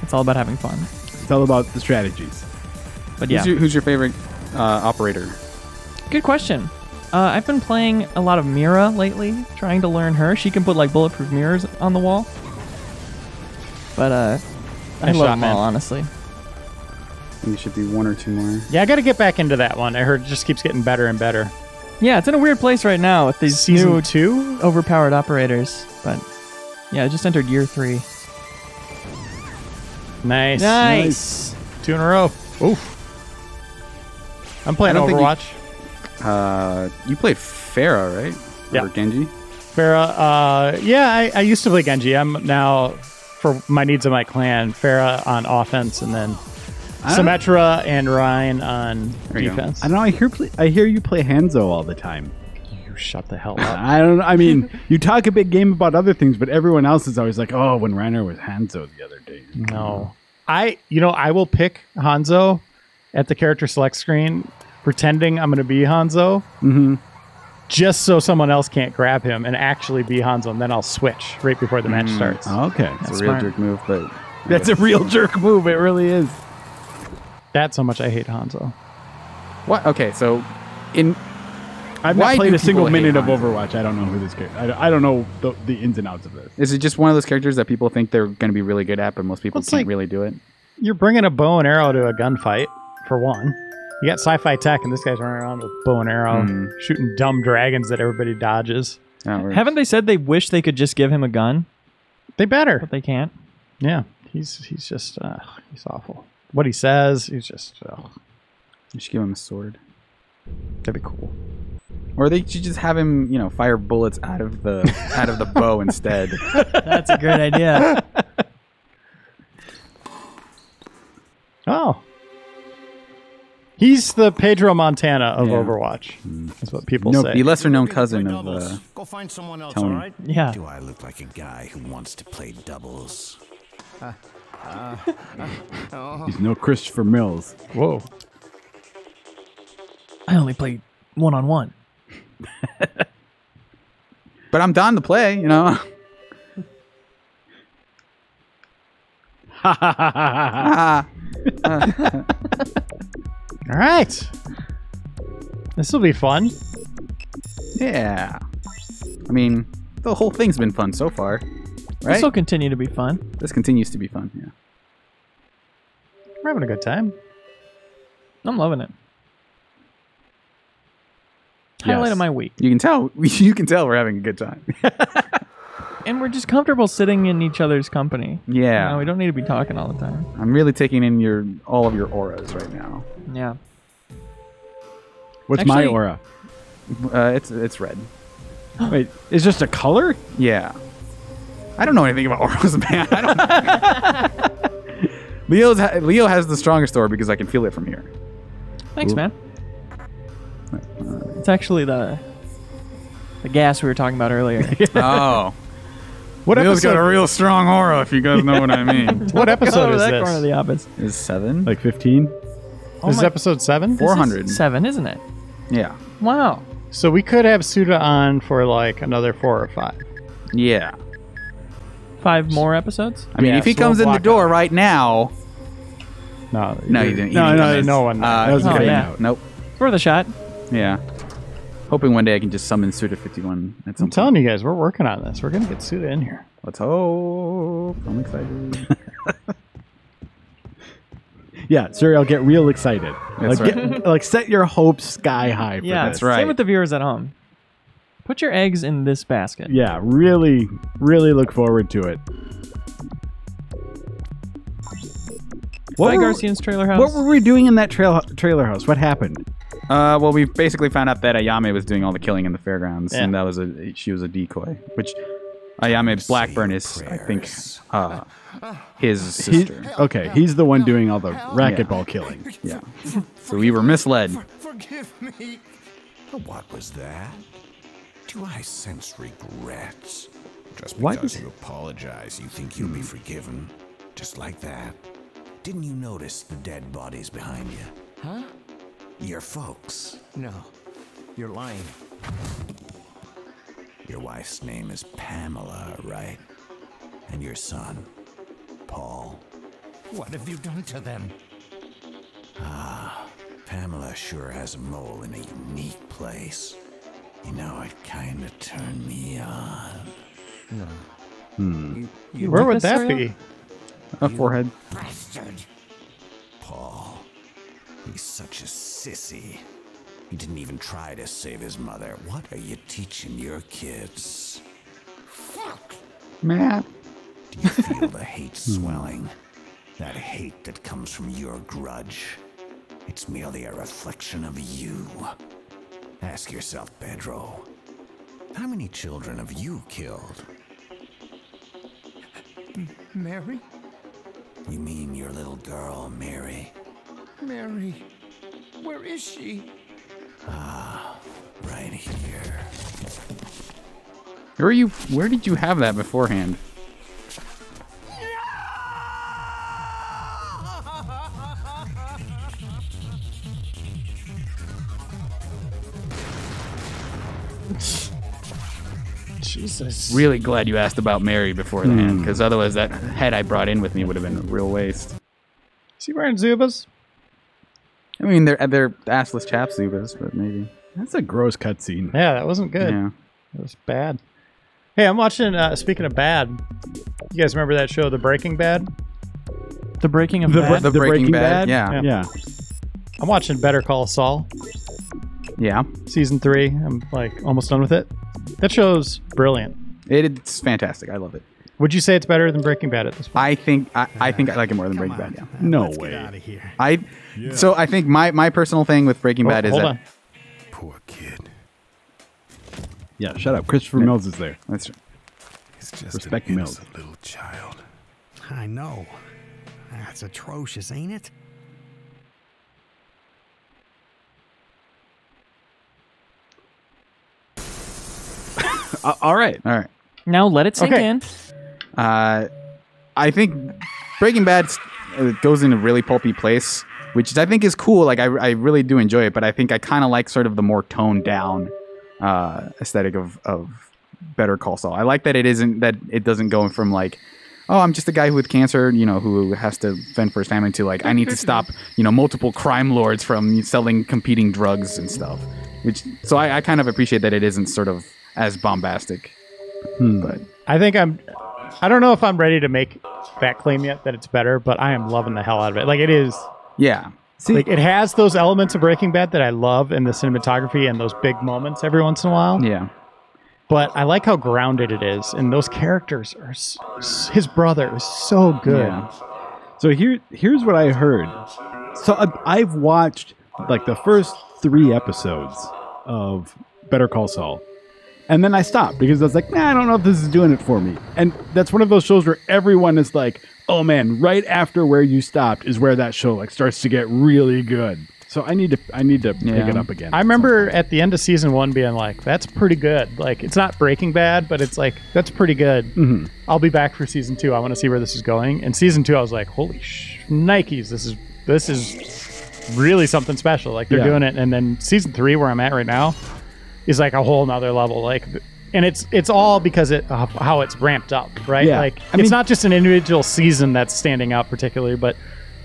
it's all about having fun. It's all about the strategies. But yeah, Who's your favorite operator? good question. I've been playing a lot of Mira lately, trying to learn her. She can put like bulletproof mirrors on the wall. But I Nice love shot, them man. all, honestly. I think it should be one or two more. Yeah, I got to get back into that one. I heard it just keeps getting better and better. Yeah, it's in a weird place right now with these Season new 2? overpowered operators. But yeah, I just entered year 3. Nice. Nice. 2 in a row. Oof. I'm playing I don't think you- Overwatch. You played Pharah, right? Yeah. Or Genji? Farah, yeah, I used to play Genji. I'm now, for my needs of my clan, Farah on offense, and then Symmetra and Ryan on There you go. defense. I don't know. I hear you play Hanzo all the time. You shut the hell up. I don't. I mean, you talk a big game about other things, but everyone else is always like, "Oh, when Reiner was Hanzo the other day." No. I will pick Hanzo at the character select screen, pretending I'm going to be Hanzo, just so someone else can't grab him and actually be Hanzo, and then I'll switch right before the match starts. Okay, It's a real smart. jerk move, but that's a real jerk move. It really is. That's how much I hate Hanzo. what? Okay, so in I've Why not played do a single people hate minute of Hanzo? Overwatch. I don't know who this character. I don't know the ins and outs of this. is it just one of those characters that people think they're going to be really good at, but most people Well, it's can't like- really do it? You're bringing a bow and arrow to a gunfight, for one. You got sci-fi tech, and this guy's running around with bow and arrow, shooting dumb dragons that everybody dodges. Haven't they said they wish they could just give him a gun, They better. but they can't? Yeah, he's just he's awful. What he says, he's just You should give him a sword, that'd be cool. or they should just have him, fire bullets out of the bow instead. That's a great idea. Oh, he's the Pedro Montana of Yeah. Overwatch. That's what people No, say. the lesser known cousin of Go find someone else, Tony. all right? Yeah. Do I look like a guy who wants to play doubles? He's no Christopher Mills. Whoa. I only play 1-on-1. But I'm down to play, All right, this will be fun. Yeah. I mean, the whole thing's been fun so far, right? This will continue to be fun. This continues to be fun, yeah. We're having a good time. I'm loving it. Highlight of my week. You can tell. You can tell we're having a good time. And we're just comfortable sitting in each other's company. Yeah. You know, we don't need to be talking all the time. I'm really taking in all of your auras right now. Yeah. What's my Actually- aura? It's red. Wait, it's just a color? Yeah. I don't know anything about auras, man. I don't. Leo has the strongest aura because I can feel it from here. Thanks, man. It's actually the gas we were talking about earlier. Oh. What Leo's got a episode? real strong aura, if you guys know what I mean. What episode Go to is that corner of this? the office. Is 7? Like 15? This is episode 7. 400. 7, isn't it? Yeah. Wow. So we could have Suda on for like another 4 or 5. Yeah. 5 more episodes? I mean, Yeah, if he so we'll comes in the block door out. right now. No, No, he didn't. He No, didn't no, come in. no one. That was a Oh, good yeah. note. Nope. It's worth a shot. Yeah. Hoping one day I can just summon Suda 51 at some I'm telling you guys, we're working on this. We're gonna get Suda in here. Let's hope. I'm excited. Yeah, Serial, get real excited. That's like, right. like set your hopes sky high for Yeah, this. That's right. Same with the viewers at home. Put your eggs in this basket. Yeah, really, really look forward to it. By were- Garcian's trailer house. What were we doing in that trailer house? What happened? Well, we basically found out that Ayame was doing all the killing in the fairgrounds, Yeah. and that was she was a decoy. Which Ayame Blackburn is, I think, his sister. Okay, he's the one doing all the racquetball killing. Yeah. So we were misled. Forgive me. What was that? Do I sense regrets? Just What? because you apologize, you think you'll be forgiven? Just like that? Didn't you notice the dead bodies behind you? Huh? Your folks. No. You're lying. Your wife's name is Pamela, right? And your son, Paul. What have you done to them? Pamela sure has a mole in a unique place. You know, it kind of turned me on. Where would this that cereal? be? A forehead. Bastard! Paul. He's such a sissy. He didn't even try to save his mother. What are you teaching your kids? Fuck! Matt. Do you feel the hate swelling? That hate that comes from your grudge. It's merely a reflection of you. Ask yourself, Pedro. How many children have you killed? Mary? You mean your little girl, Mary? Mary? Where is she? Right here. Where did you have that beforehand? Jesus. Really glad you asked about Mary beforehand, because otherwise that head I brought in with me would have been a real waste. Is he wearing Zubas? I mean, they're assless chap Zubas, but maybe. That's a gross cutscene. Yeah, that wasn't good. Yeah. It was bad. Hey, I'm watching. Speaking of bad, you guys remember that show, The Breaking Bad? The Breaking of The Bad. The Breaking Bad, yeah. Yeah. I'm watching Better Call Saul, Yeah. season 3. I'm like almost done with it. That show's brilliant. It's fantastic. I love it. Would you say it's better than Breaking Bad at this point? I think I like it more than Breaking Bad. Yeah. No Let's way. Get out of here. So I think my personal thing with Breaking Bad is Hold that on. Poor kid. Yeah, shut up. Christopher Mills is there. that's He's just Respect an Mills. innocent little child. I know. That's atrocious, ain't it? All right. all right. Now let it sink Okay. in. I think Breaking Bad goes in a really pulpy place, which I think is cool. Like I really do enjoy it, but I think I kind of like sort of the more toned down aesthetic of Better Call Saul. I like that it doesn't go from like, oh, I'm just a guy with cancer, who has to fend for his family, to like, I need to stop, multiple crime lords from selling competing drugs and stuff. So I kind of appreciate that it isn't sort of as bombastic. But I think I don't know if I'm ready to make that claim yet that it's better, but I am loving the hell out of it. Like it is. yeah, See, Like, it has those elements of Breaking Bad that I love, and the cinematography and those big moments every once in a while. Yeah. But I like how grounded it is, and those characters are. His brother is so good. Yeah. so here's what I heard. So I've watched like the first 3 episodes of Better Call Saul. And then I stopped because I was like, nah, I don't know if this is doing it for me. And that's one of those shows where everyone is like, oh man, right after where you stopped is where that show like starts to get really good. So I need to pick it up again. I remember at the end of season 1 being like, that's pretty good. Like, it's not Breaking Bad, but it's like, that's pretty good. Mm-hmm. I'll be back for season 2. I want to see where this is going. And season 2, I was like, holy Nikes, this is really something special. Like, they're doing it. And then season 3, where I'm at right now, is like a whole nother level. Like, and it's all because of how it's ramped up, right? Yeah. Like, I mean, it's not just an individual season that's standing out particularly, but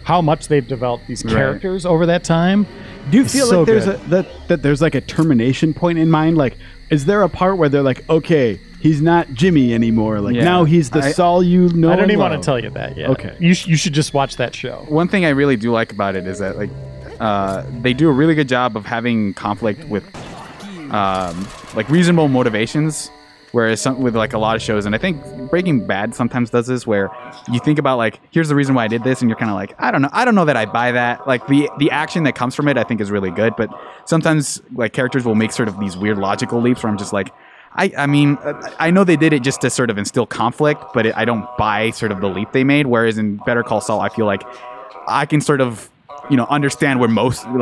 how much they've developed these characters over that time. Do you feel so like there's good. that there's like a termination point in mind? Like, is there a part where they're like, okay, he's not Jimmy anymore. Like, now he's the Saul you know. I don't and even love. want to tell you that yet. Okay. You should just watch that show. One thing I really do like about it is that like they do a really good job of having conflict with like reasonable motivations, whereas with like a lot of shows, and I think Breaking Bad sometimes does this, where you think about like, here's the reason why I did this, and you're kind of like, I don't know that I buy that. Like the action that comes from it I think is really good, but sometimes like characters will make sort of these weird logical leaps where I'm just like, I mean, I know they did it just to sort of instill conflict, but I don't buy sort of the leap they made. Whereas in Better Call Saul, I feel like I can sort of, understand where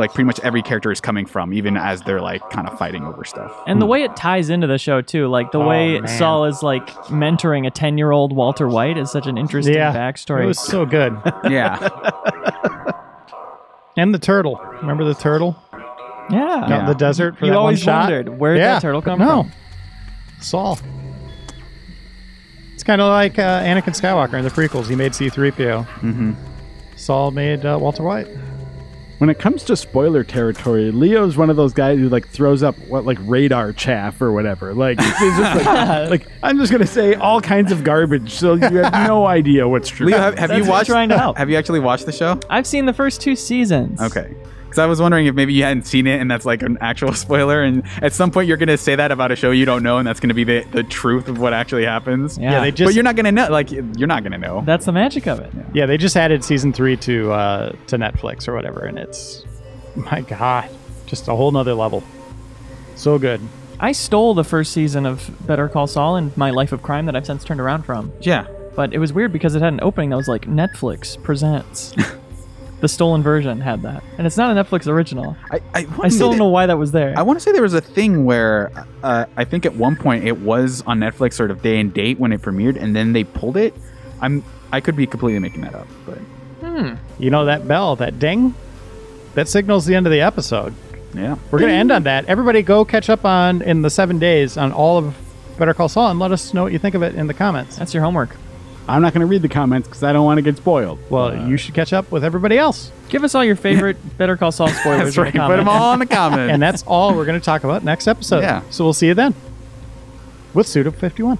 pretty much every character is coming from, even as they're like kind of fighting over stuff. And the way it ties into the show too, like the way man. Saul is like mentoring a 10-year-old Walter White is such an interesting backstory. It was so good. Yeah. And the turtle. Remember the turtle Yeah. out in the desert for You that always one shot? wondered, where did that turtle come from? Saul. It's kind of like Anakin Skywalker in the prequels. He made C-3PO. Mm-hmm. Saul made Walter White. When it comes to spoiler territory, Leo's one of those guys who like throws up like radar chaff or whatever. Like, he's just like I'm just gonna say all kinds of garbage, so you have no idea what's true. Leo, have you That's watched? trying to help. Have you actually watched the show? I've seen the first 2 seasons. Okay. Because I was wondering if maybe you hadn't seen it and that's like an actual spoiler, and at some point you're going to say that about a show you don't know, and that's going to be the truth of what actually happens. Yeah. they just But you're not going to know. Like, you're not going to know. That's the magic of it. Yeah, they just added season 3 to Netflix or whatever, and it's, my God, just a whole nother level. So good. I stole the first season of Better Call Saul in my Life of Crime that I've since turned around from. Yeah. But it was weird because it had an opening that was like, Netflix presents. The stolen version had that. And it's not a Netflix original. I still don't know why that was there. I want to say there was a thing where I think at one point it was on Netflix sort of day and date when it premiered, and then they pulled it. I could be completely making that up, but You know, that bell, that ding, that signals the end of the episode. yeah. We're going to end on that. Everybody go catch up in the 7 days on all of Better Call Saul and let us know what you think of it in the comments. That's your homework. I'm not going to read the comments because I don't want to get spoiled. Well, you should catch up with everybody else. Give us all your favorite Better Call Saul spoilers That's in right. the Put comments. them all in the comments. And that's all we're going to talk about next episode. Yeah. So we'll see you then with Suda 51.